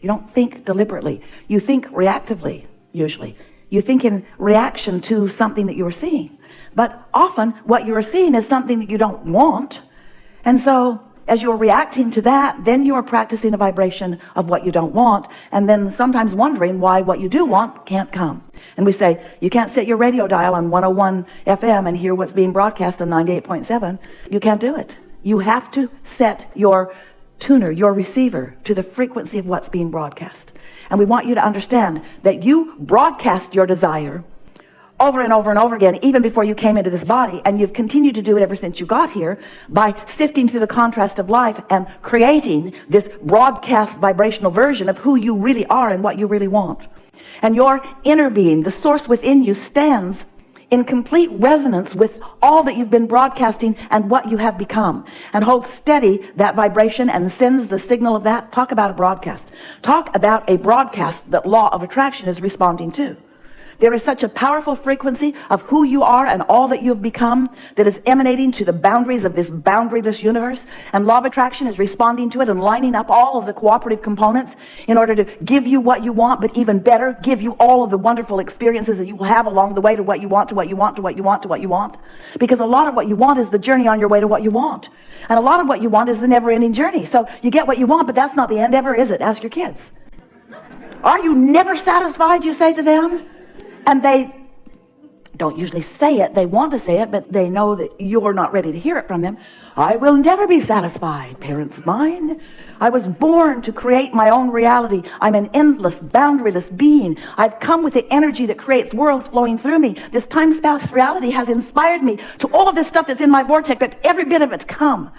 You don't think deliberately. You think reactively, usually. You think in reaction to something that you are seeing. But often what you are seeing is something that you don't want. And so as you're reacting to that, then you are practicing a vibration of what you don't want, and then sometimes wondering why what you do want can't come. And we say, you can't set your radio dial on 101 FM and hear what's being broadcast on 98.7. You can't do it. You have to set your tuner, your receiver, to the frequency of what's being broadcast. And we want you to understand that you broadcast your desire over and over and over again, even before you came into this body, and you've continued to do it ever since you got here by sifting through the contrast of life and creating this broadcast vibrational version of who you really are and what you really want. And your inner being, the source within you, stands in complete resonance with all that you've been broadcasting and what you have become, and holds steady that vibration and sends the signal of that. Talk about a broadcast. Talk about a broadcast that law of attraction is responding to. There is such a powerful frequency of who you are and all that you've become that is emanating to the boundaries of this boundaryless universe, and law of attraction is responding to it and lining up all of the cooperative components in order to give you what you want, but even better, give you all of the wonderful experiences that you will have along the way to what you want, to what you want, to what you want, to what you want. Because a lot of what you want is the journey on your way to what you want. And a lot of what you want is the never-ending journey. So you get what you want, but that's not the end ever, is it? Ask your kids. Are you never satisfied, you say to them? And they don't usually say it. They want to say it, but they know that you're not ready to hear it from them. I will never be satisfied, parents of mine. I was born to create my own reality. I'm an endless, boundaryless being. I've come with the energy that creates worlds flowing through me. This time-space reality has inspired me to all of this stuff that's in my vortex, but every bit of it's come.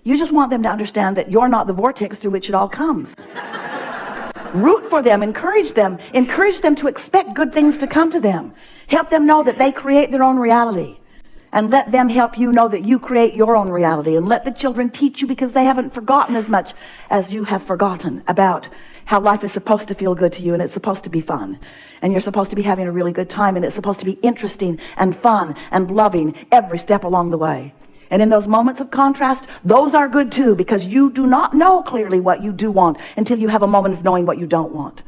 You just want them to understand that you're not the vortex through which it all comes. Root for them, encourage them to expect good things to come to them. Help them know that they create their own reality. And let them help you know that you create your own reality. And let the children teach you, because they haven't forgotten as much as you have forgotten about how life is supposed to feel good to you, and it's supposed to be fun. And you're supposed to be having a really good time, and it's supposed to be interesting and fun and loving every step along the way. And in those moments of contrast, those are good too, because you do not know clearly what you do want until you have a moment of knowing what you don't want.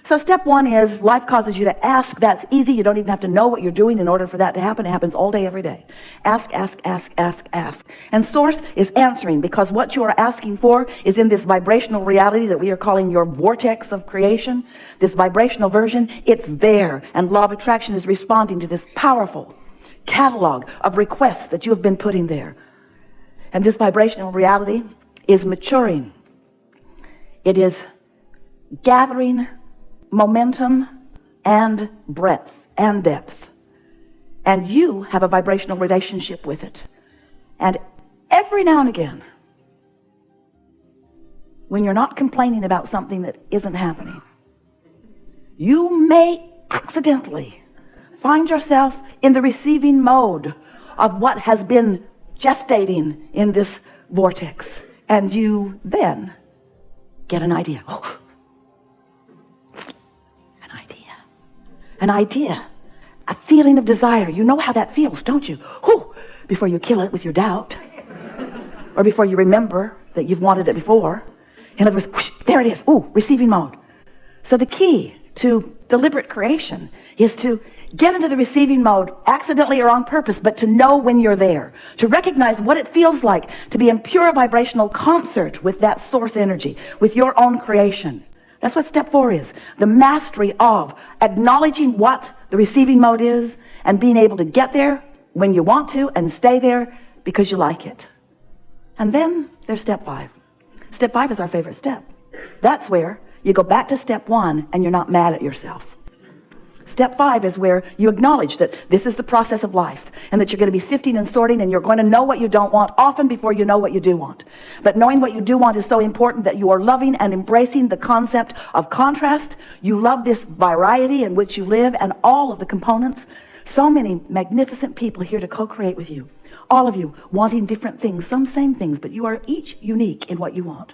So step one is life causes you to ask. That's easy. You don't even have to know what you're doing in order for that to happen. It happens all day, every day. Ask, ask, ask, ask, ask. And source is answering, because what you are asking for is in this vibrational reality that we are calling your vortex of creation, this vibrational version. It's there. And law of attraction is responding to this powerful catalog of requests that you have been putting there. And this vibrational reality is maturing. It is gathering momentum and breadth and depth. And you have a vibrational relationship with it. And every now and again, when you're not complaining about something that isn't happening, you may accidentally find yourself in the receiving mode of what has been gestating in this vortex. And you then get an idea. Oh, an idea, a feeling of desire. You know how that feels, don't you? Whew, before you kill it with your doubt, or before you remember that you've wanted it before. In other words, whoosh, there it is. Ooh, receiving mode. So the key to deliberate creation is to get into the receiving mode, accidentally or on purpose, but to know when you're there, to recognize what it feels like to be in pure vibrational concert with that source energy, with your own creation. That's what step 4 is. The mastery of acknowledging what the receiving mode is and being able to get there when you want to and stay there because you like it. And then there's step 5. Step 5 is our favorite step. That's where you go back to step 1 and you're not mad at yourself. Step 5 is where you acknowledge that this is the process of life, and that you're going to be sifting and sorting, and you're going to know what you don't want often before you know what you do want. But knowing what you do want is so important that you are loving and embracing the concept of contrast. You love this variety in which you live and all of the components. So many magnificent people here to co-create with you. All of you wanting different things, some same things, but you are each unique in what you want.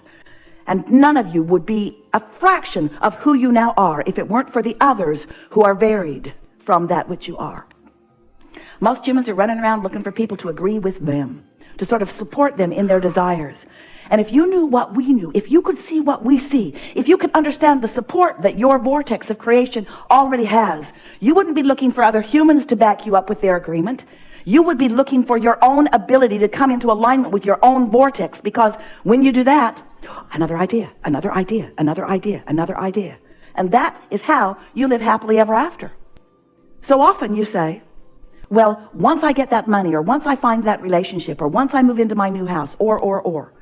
And none of you would be a fraction of who you now are if it weren't for the others who are varied from that which you are. Most humans are running around looking for people to agree with them, to sort of support them in their desires. And if you knew what we knew, if you could see what we see, if you could understand the support that your vortex of creation already has, you wouldn't be looking for other humans to back you up with their agreement. You would be looking for your own ability to come into alignment with your own vortex, because when you do that, another idea, another idea, another idea, another idea. And that is how you live happily ever after. So often you say, well, once I get that money, or once I find that relationship, or once I move into my new house, or.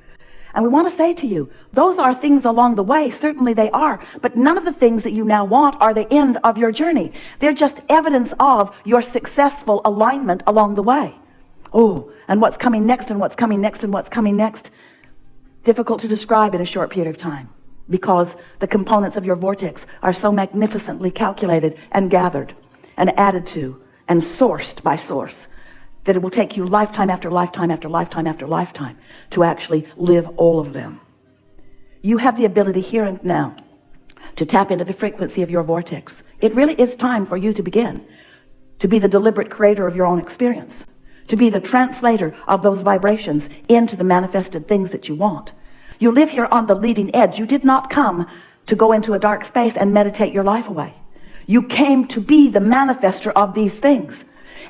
And we want to say to you, those are things along the way. Certainly they are. But none of the things that you now want are the end of your journey. They're just evidence of your successful alignment along the way. Oh, and what's coming next, and what's coming next, and what's coming next. Difficult to describe in a short period of time, because the components of your vortex are so magnificently calculated and gathered and added to and sourced by source, that it will take you lifetime after lifetime after lifetime after lifetime to actually live all of them. You have the ability here and now to tap into the frequency of your vortex. It really is time for you to begin to be the deliberate creator of your own experience, to be the translator of those vibrations into the manifested things that you want. You live here on the leading edge. You did not come to go into a dark space and meditate your life away. You came to be the manifester of these things.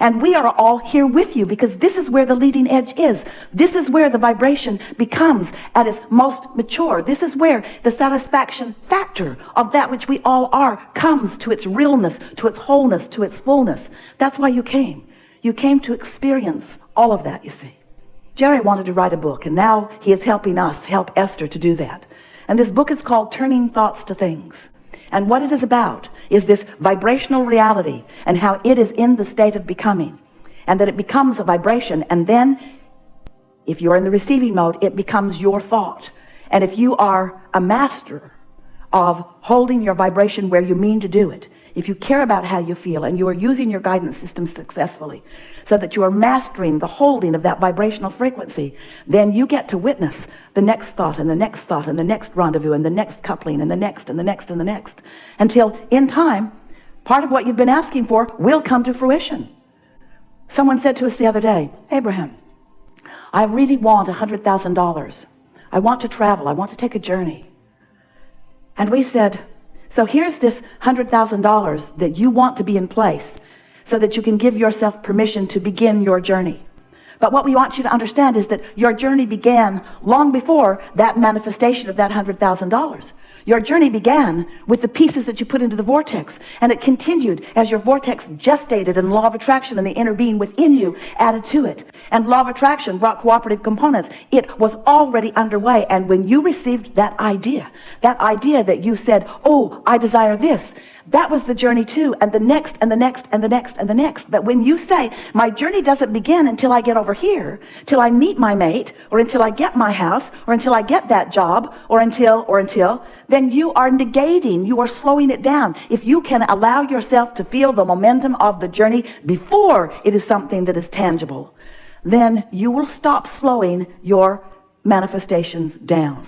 And we are all here with you, because this is where the leading edge is. This is where the vibration becomes at its most mature. This is where the satisfaction factor of that which we all are comes to its realness, to its wholeness, to its fullness. That's why you came. You came to experience all of that, you see. Jerry wanted to write a book, and now he is helping us help Esther to do that. And this book is called Turning Thoughts to Things. And what it is about is this vibrational reality, and how it is in the state of becoming, and that it becomes a vibration, and then if you're in the receiving mode, it becomes your thought. And if you are a master of holding your vibration where you mean to do it, if you care about how you feel, and you are using your guidance system successfully, so that you are mastering the holding of that vibrational frequency, then you get to witness the next thought, and the next thought, and the next rendezvous, and the next coupling, and the next, and the next, and the next, until in time, part of what you've been asking for will come to fruition. Someone said to us the other day, Abraham, I really want $100,000. I want to travel. I want to take a journey. And we said, so here's this $100,000 that you want to be in place so that you can give yourself permission to begin your journey. But what we want you to understand is that your journey began long before that manifestation of that $100,000. Your journey began with the pieces that you put into the vortex, and it continued as your vortex gestated, and law of attraction and the inner being within you added to it. And law of attraction brought cooperative components. It was already underway, and when you received that idea that you said, oh, I desire this, that was the journey too, and the next, and the next, and the next, and the next. But when you say, my journey doesn't begin until I get over here, till I meet my mate, or until I get my house, or until I get that job, or until, then you are negating, you are slowing it down. If you can allow yourself to feel the momentum of the journey before it is something that is tangible, then you will stop slowing your manifestations down.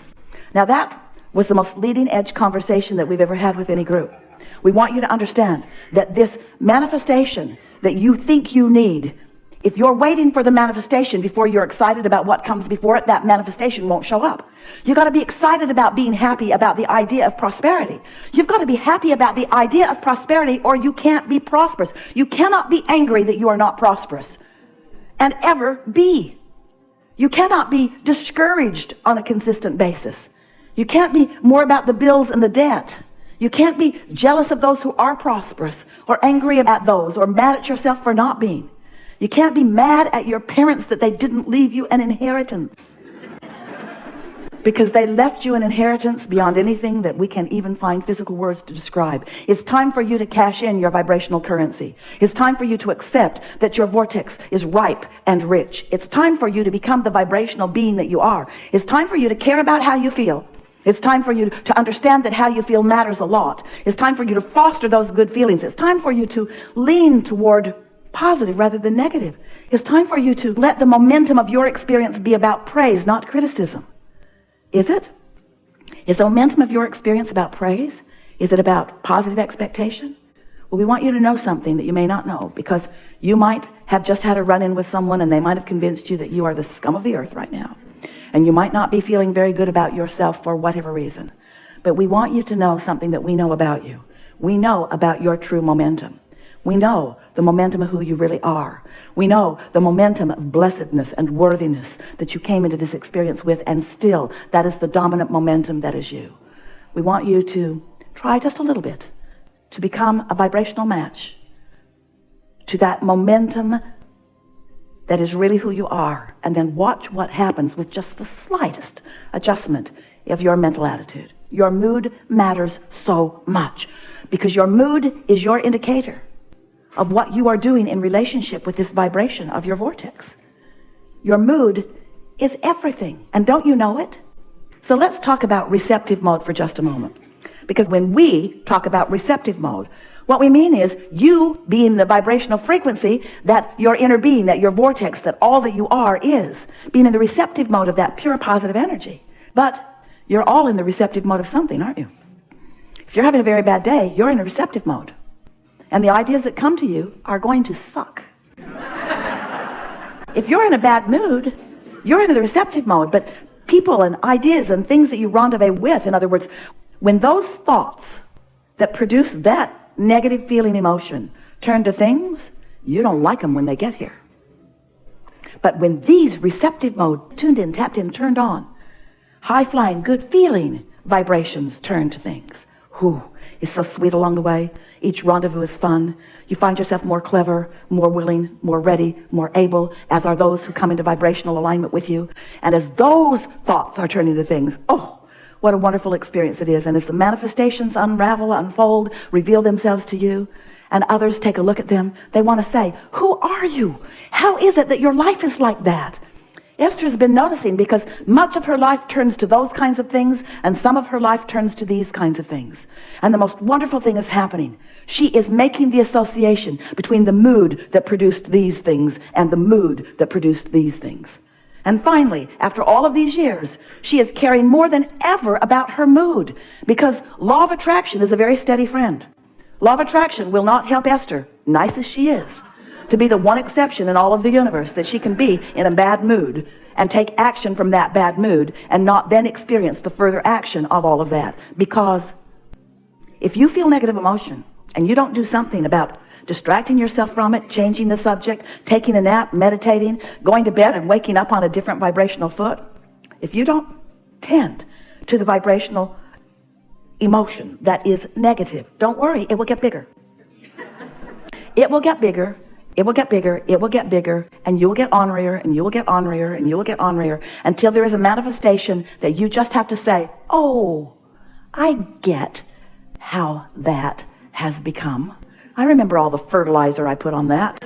Now that was the most leading edge conversation that we've ever had with any group. We want you to understand that this manifestation that you think you need, if you're waiting for the manifestation before you're excited about what comes before it, that manifestation won't show up. You've got to be excited about being happy about the idea of prosperity. You've got to be happy about the idea of prosperity, or you can't be prosperous. You cannot be angry that you are not prosperous and ever be. You cannot be discouraged on a consistent basis. You can't be more about the bills and the debt. You can't be jealous of those who are prosperous, or angry about those, or mad at yourself for not being. You can't be mad at your parents that they didn't leave you an inheritance, because they left you an inheritance beyond anything that we can even find physical words to describe. It's time for you to cash in your vibrational currency. It's time for you to accept that your vortex is ripe and rich. It's time for you to become the vibrational being that you are. It's time for you to care about how you feel. It's time for you to understand that how you feel matters a lot. It's time for you to foster those good feelings. It's time for you to lean toward positive rather than negative. It's time for you to let the momentum of your experience be about praise, not criticism. Is it? Is the momentum of your experience about praise? Is it about positive expectation? Well, we want you to know something that you may not know, because you might have just had a run-in with someone and they might have convinced you that you are the scum of the earth right now. And you might not be feeling very good about yourself for whatever reason. But we want you to know something that we know about you. We know about your true momentum. We know the momentum of who you really are. We know the momentum of blessedness and worthiness that you came into this experience with, and still that is the dominant momentum that is you. We want you to try just a little bit to become a vibrational match to that momentum that is really who you are, and then watch what happens with just the slightest adjustment of your mental attitude. Your mood matters so much, because your mood is your indicator of what you are doing in relationship with this vibration of your vortex. Your mood is everything, and don't you know it? So let's talk about receptive mode for just a moment. Because when we talk about receptive mode, what we mean is you being the vibrational frequency that your inner being, that your vortex, that all that you are is, being in the receptive mode of that pure positive energy. But you're all in the receptive mode of something, aren't you? If you're having a very bad day, you're in a receptive mode. And the ideas that come to you are going to suck. If you're in a bad mood, you're in the receptive mode. But people and ideas and things that you rendezvous with, in other words, when those thoughts that produce that negative feeling emotion turn to things, you don't like them when they get here. But when these receptive mode, tuned in, tapped in, turned on, high-flying, good feeling vibrations turn to things. Whew, it's so sweet along the way. Each rendezvous is fun. You find yourself more clever, more willing, more ready, more able, as are those who come into vibrational alignment with you. And as those thoughts are turning to things, oh, what a wonderful experience it is. And as the manifestations unravel, unfold, reveal themselves to you, and others take a look at them, they want to say, who are you? How is it that your life is like that? Esther has been noticing, because much of her life turns to those kinds of things, and some of her life turns to these kinds of things. And the most wonderful thing is happening. She is making the association between the mood that produced these things and the mood that produced these things. And finally, after all of these years, she is caring more than ever about her mood, because law of attraction is a very steady friend. Law of attraction will not help Esther, nice as she is, to be the one exception in all of the universe that she can be in a bad mood and take action from that bad mood and not then experience the further action of all of that. Because if you feel negative emotion and you don't do something about distracting yourself from it, changing the subject, taking a nap, meditating, going to bed and waking up on a different vibrational foot, if you don't tend to the vibrational emotion that is negative, don't worry, it will get bigger. It will get bigger. It will get bigger, it will get bigger, and you will get ornerier, and you will get ornerier, and you will get ornerier, until there is a manifestation that you just have to say, oh, I get how that has become. I remember all the fertilizer I put on that.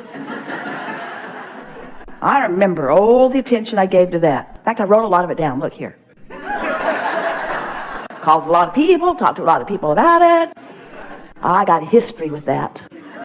I remember all the attention I gave to that. In fact, I wrote a lot of it down. Look here. Called a lot of people, talked to a lot of people about it. I got history with that.